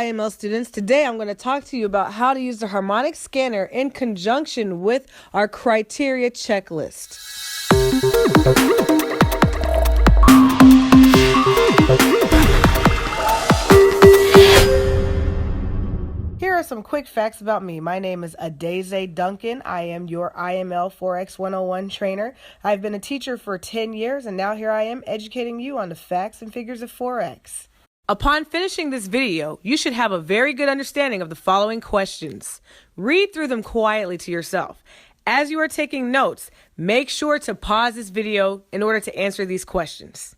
IML students. Today I'm going to talk to you about how to use the harmonic scanner in conjunction with our criteria checklist. Here are some quick facts about me. My name is Adeze Duncan. I am your IML 4X 101 trainer. I've been a teacher for 10 years and now here I am educating you on the facts and figures of 4X. Upon finishing this video, you should have a very good understanding of the following questions. Read through them quietly to yourself. As you are taking notes, make sure to pause this video in order to answer these questions.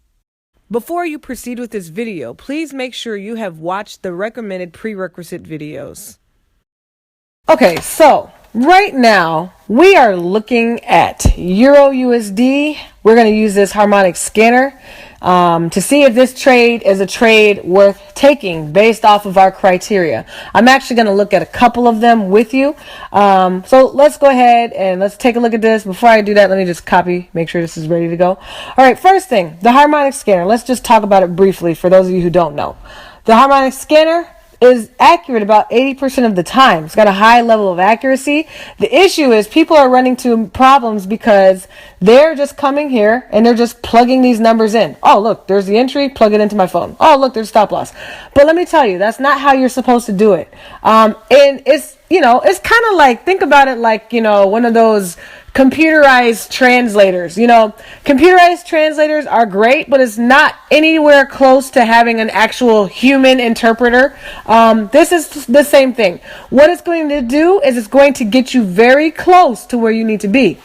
Before you proceed with this video, please make sure you have watched the recommended prerequisite videos. Okay, so right now we are looking at Euro USD. We're going to use this harmonic scanner to see if this trade is a trade worth taking based off of our criteria. I'm actually going to look at a couple of them with you. So let's go ahead and let's take a look at this. Before I do that, let me just copy, make sure this is ready to go. All right, first thing, the harmonic scanner. Let's just talk about it briefly for those of you who don't know. The harmonic scanner is accurate about 80% of the time. It's got a high level of accuracy. The issue is people are running into problems because they're just coming here and they're just plugging these numbers in. Oh, look, there's the entry, plug it into my phone. Oh, look, there's stop loss. But let me tell you, that's not how you're supposed to do it. And it's kind of like, think about it like, one of those computerized translators. Computerized translators are great, but it's not anywhere close to having an actual human interpreter. This is the same thing. What it's going to do is it's going to get you very close to where you need to be.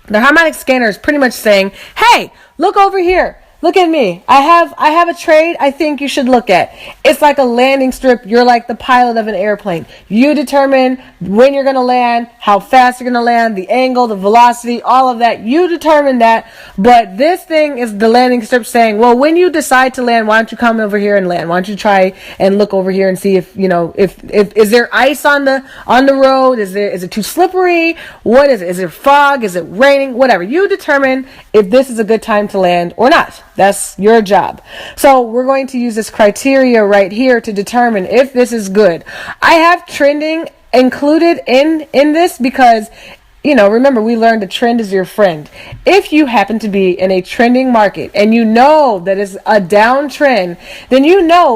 The harmonic scanner is pretty much saying, hey, look over here. Look at me. I have a trade I think you should look at. It's like a landing strip. You're like the pilot of an airplane. You determine when you're going to land, how fast you're going to land, the angle, the velocity, all of that. You determine that. But this thing is the landing strip saying, well, when you decide to land, why don't you come over here and land? Why don't you try and look over here and see if is there ice on the road? Is it too slippery? What is it? Is it fog? Is it raining? Whatever. You determine if this is a good time to land or not. That's your job. So we're going to use this criteria right here to determine if this is good. I have trending included in this because remember, we learned a trend is your friend. If you happen to be in a trending market and you know that it's a downtrend, then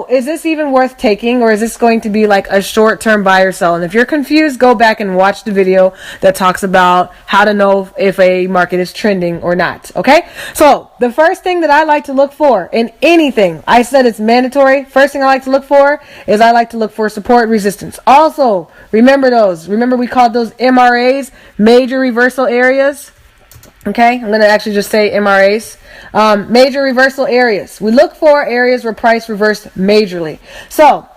is this even worth taking, or is this going to be like a short-term buy or sell? And if you're confused, go back and watch the video that talks about how to know if a market is trending or not. Okay? So the first thing that I like to look for in anything, I said it's mandatory. First thing I like to look for is I like to look for support resistance. Also, remember those. Remember we called those MRAs, major reversal areas. Okay, I'm going to actually just say MRAs. Major reversal areas. We look for areas where price reversed majorly. So,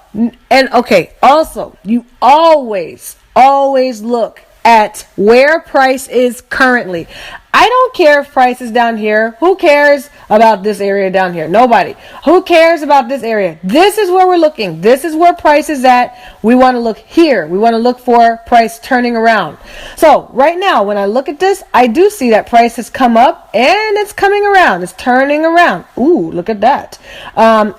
also, you always look at where price is currently. I don't care if price is down here. Who cares about this area down here? Nobody. Who cares about this area? This is where we're looking. This is where price is at. We want to look here. We want to look for price turning around. So right now, when I look at this, I do see that price has come up and it's coming around. It's turning around. Ooh, look at that.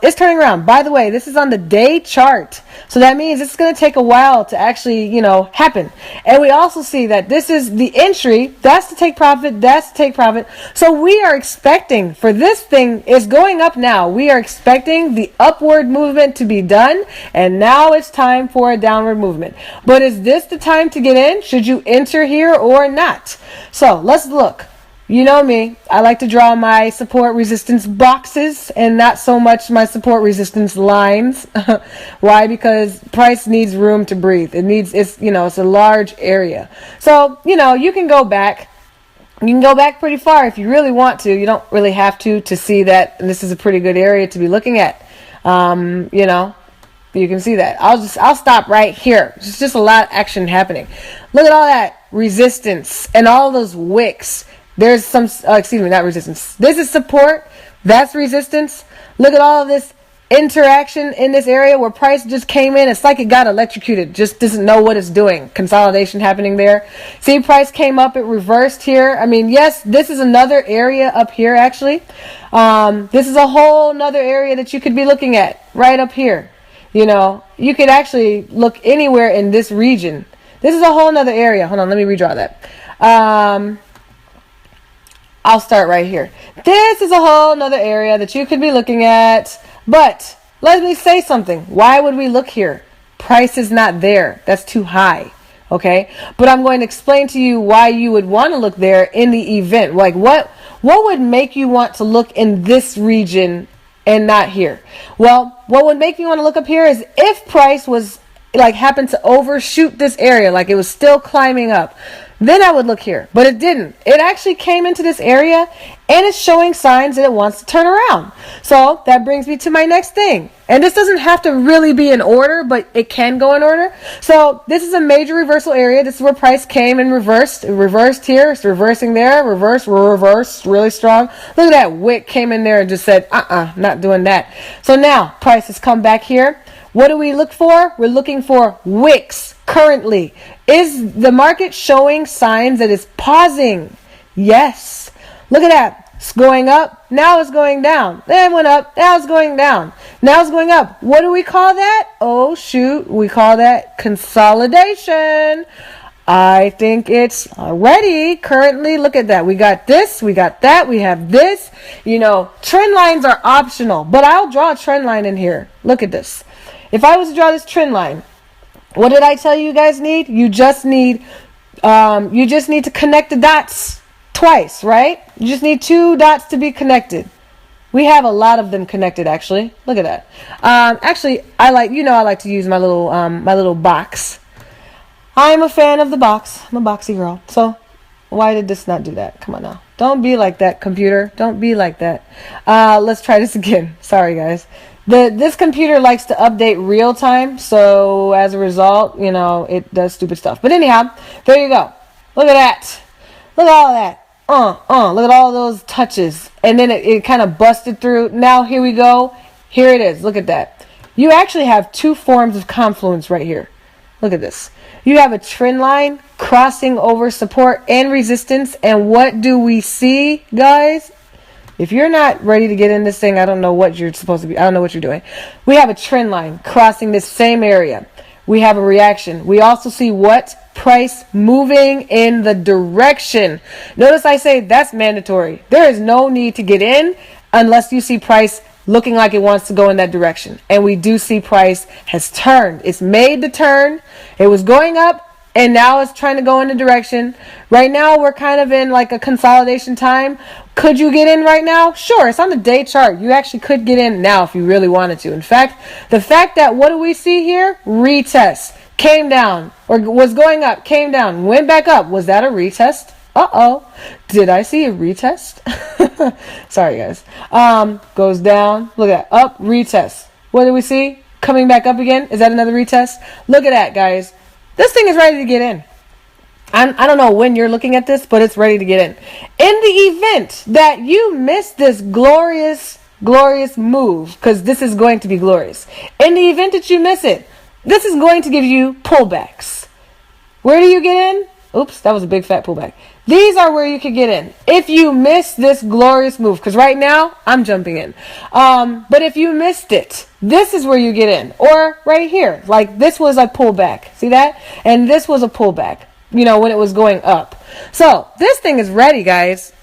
It's turning around. By the way, this is on the day chart. So that means it's going to take a while to actually, happen. And we also see that this is the entry. That's to take profit. That's to take profit. So we are expecting for this thing is going up now. We are expecting the upward movement to be done. And now it's time for a downward movement. But is this the time to get in? Should you enter here or not? So let's look. You know me, I like to draw my support resistance boxes and not so much my support resistance lines. Why? Because price needs room to breathe. It's a large area. So, you can go back. You can go back pretty far if you really want to. You don't really have to see that this is a pretty good area to be looking at. You can see that. I'll stop right here. It's just a lot of action happening. Look at all that resistance and all those wicks. There's some, not resistance. This is support. That's resistance. Look at all of this interaction in this area where price just came in. It's like it got electrocuted. Just doesn't know what it's doing. Consolidation happening there. See, price came up. It reversed here. I mean, yes, this is another area up here, actually. This is a whole nother area that you could be looking at right up here. You could actually look anywhere in this region. This is a whole nother area. Hold on, let me redraw that. I'll start right here. This is a whole nother area that you could be looking at. But let me say something. Why would we look here? Price is not there. That's too high. Okay? But I'm going to explain to you why you would want to look there in the event. Like what would make you want to look in this region and not here? Well, what would make me want to look up here is if price was happened to overshoot this area, like it was still climbing up, then I would look here. But it didn't. It actually came into this area and it's showing signs that it wants to turn around. So that brings me to my next thing. And this doesn't have to really be in order, but it can go in order. So this is a major reversal area. This is where price came and reversed. It reversed here. It's reversing there. Reversed, really strong. Look at that. Wick came in there and just said, not doing that. So now price has come back here. What do we look for? We're looking for wicks currently. Is the market showing signs that it's pausing? Yes. Look at that. It's going up. Now it's going down. Then it went up. Now it's going down. Now it's going up. What do we call that? Oh, shoot. We call that consolidation. I think it's ready currently. Look at that. We got this. We got that. We have this. Trend lines are optional, but I'll draw a trend line in here. Look at this. If I was to draw this trend line, what did I tell you guys need? You just need to connect the dots twice, right? You just need 2 dots to be connected. We have a lot of them connected, actually. Look at that. Actually, I like to use my little box. I'm a fan of the box. I'm a boxy girl. So why did this not do that? Come on now. Don't be like that, computer. Don't be like that. Let's try this again. Sorry, guys. This computer likes to update real time, so as a result, it does stupid stuff. But anyhow, there you go. Look at that. Look at all of that. Look at all those touches. And then it kind of busted through. Now here we go. Here it is. Look at that. You actually have 2 forms of confluence right here. Look at this. You have a trend line crossing over support and resistance. And what do we see, guys? If you're not ready to get in this thing, I don't know what you're supposed to be. I don't know what you're doing. We have a trend line crossing this same area. We have a reaction. We also see what? Price moving in the direction. Notice I say that's mandatory. There is no need to get in unless you see price looking like it wants to go in that direction. And we do see price has turned. It's made the turn. It was going up. And now it's trying to go in a direction. Right now, we're kind of in like a consolidation time. Could you get in right now? Sure, it's on the day chart. You actually could get in now if you really wanted to. In fact, the fact that what do we see here? Retest. Came down or was going up, came down, went back up. Was that a retest? Uh-oh. Did I see a retest? Sorry, guys. Goes down. Look at that. Up, retest. What do we see? Coming back up again. Is that another retest? Look at that, guys. This thing is ready to get in. I don't know when you're looking at this, but it's ready to get in. In the event that you miss this glorious move, because this is going to be glorious. In the event that you miss it, this is going to give you pullbacks. Where do you get in? Oops, that was a big fat pullback. These are where you could get in if you miss this glorious move. Because right now, I'm jumping in. But if you missed it, this is where you get in. Or right here. Like this was a pullback. See that? And this was a pullback. When it was going up. So this thing is ready, guys.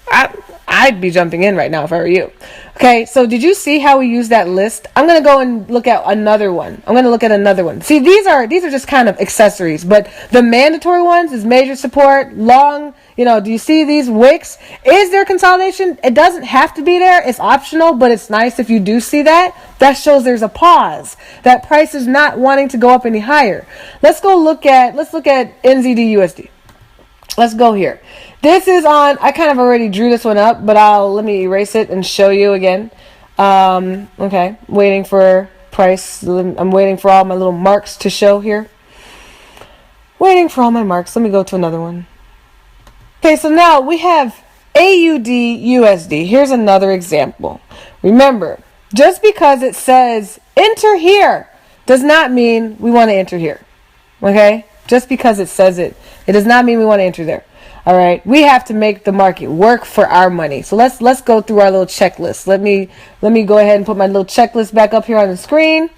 I'd be jumping in right now if I were you. Okay, so did you see how we use that list? I'm going to go and look at another one. See, these are just kind of accessories, but the mandatory ones is major support, long, do you see these wicks? Is there consolidation? It doesn't have to be there. It's optional, but it's nice if you do see that. That shows there's a pause. That price is not wanting to go up any higher. Let's look at NZD USD. Let's go here. This is on, I kind of already drew this one up, but let me erase it and show you again. Okay, waiting for price. I'm waiting for all my little marks to show here. Waiting for all my marks. Let me go to another one. Okay, so now we have AUD USD. Here's another example. Remember, just because it says enter here does not mean we want to enter here. Okay? Just because it says it does not mean we want to enter there. All right, we have to make the market work for our money. So let's go through our little checklist. Let me go ahead and put my little checklist back up here on the screen.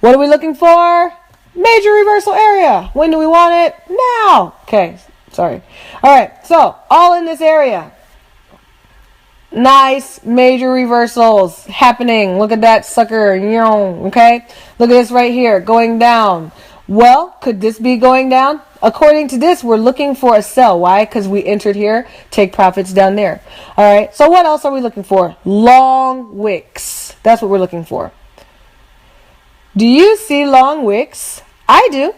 What are we looking for? Major reversal area. When do we want it? Now. Okay, sorry. All right, so all in this area. Nice major reversals happening. Look at that sucker. Okay, look at this right here going down. Well, could this be going down? According to this, we're looking for a sell. Why? Because we entered here, take profits down there. All right, so what else are we looking for? Long wicks. That's what we're looking for. Do you see long wicks? I do.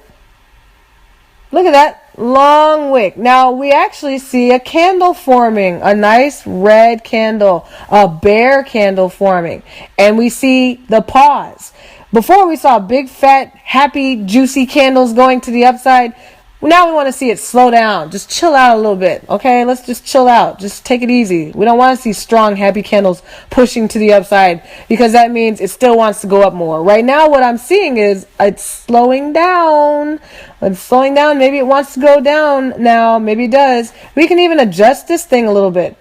Look at that long wick. Now we actually see a candle forming, a nice red candle, a bear candle forming, and we see the pause. Before we saw big, fat, happy, juicy candles going to the upside. Now we want to see it slow down. Just chill out a little bit, okay? Let's just chill out. Just take it easy. We don't want to see strong, happy candles pushing to the upside because that means it still wants to go up more. Right now, what I'm seeing is it's slowing down. It's slowing down. Maybe it wants to go down now. Maybe it does. We can even adjust this thing a little bit.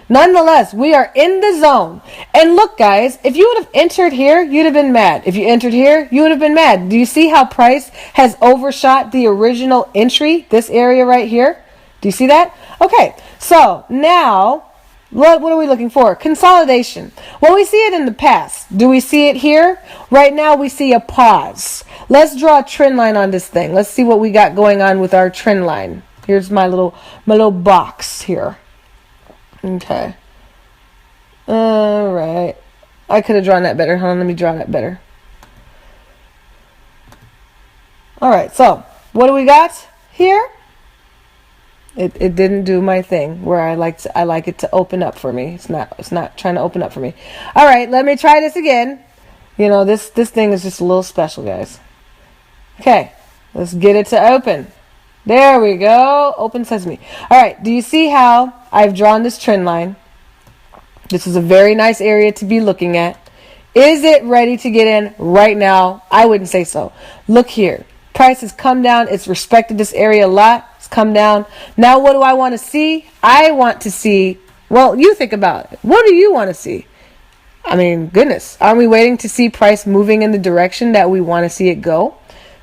Nonetheless, we are in the zone. And look, guys, if you would have entered here, you'd have been mad. If you entered here, you would have been mad. Do you see how price has overshot the original entry, this area right here? Do you see that? Okay, so now, what are we looking for? Consolidation. Well, we see it in the past. Do we see it here? Right now, we see a pause. Let's draw a trend line on this thing. Let's see what we got going on with our trend line. Here's my little box here. Okay. All right. I could have drawn that better. Hold on, let me draw that better. All right. So, what do we got here? It didn't do my thing where I like it to open up for me. It's not trying to open up for me. All right, let me try this again. This thing is just a little special, guys. Okay. Let's get it to open. There we go. Open sesame. All right. Do you see how I've drawn this trend line? This is a very nice area to be looking at. Is it ready to get in right now? I wouldn't say so. Look here. Price has come down. It's respected this area a lot. It's come down. Now, what do I want to see? I want to see, well, you think about it. What do you want to see? I mean, goodness. Aren't we waiting to see price moving in the direction that we want to see it go?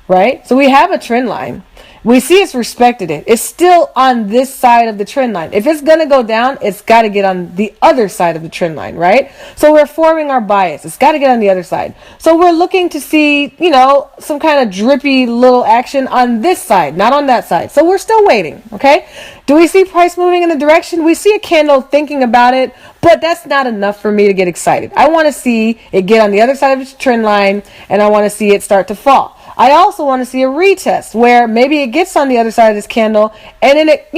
Right? So we have a trend line. We see it's respected it. It's still on this side of the trend line. If it's going to go down, it's got to get on the other side of the trend line, right? So we're forming our bias. It's got to get on the other side. So we're looking to see, some kind of drippy little action on this side, not on that side. So we're still waiting, okay? Do we see price moving in the direction? We see a candle thinking about it, but that's not enough for me to get excited. I want to see it get on the other side of the trend line, and I want to see it start to fall. I also want to see a retest where maybe it gets on the other side of this candle and then it,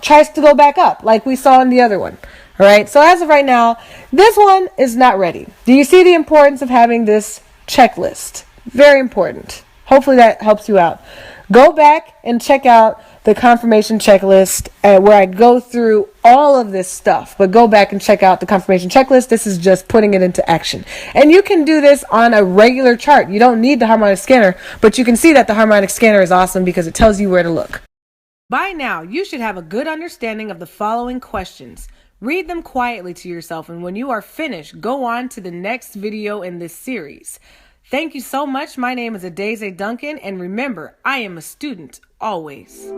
tries to go back up like we saw in the other one. All right. So as of right now, this one is not ready. Do you see the importance of having this checklist? Very important. Hopefully that helps you out. Go back and check out the confirmation checklist where I go through all of this stuff. But go back and check out the confirmation checklist. This is just putting it into action. And you can do this on a regular chart. You don't need the harmonic scanner, but you can see that the harmonic scanner is awesome because it tells you where to look. By now, you should have a good understanding of the following questions. Read them quietly to yourself, and when you are finished, go on to the next video in this series. Thank you so much. My name is Adeze Duncan, and remember, I am a student always.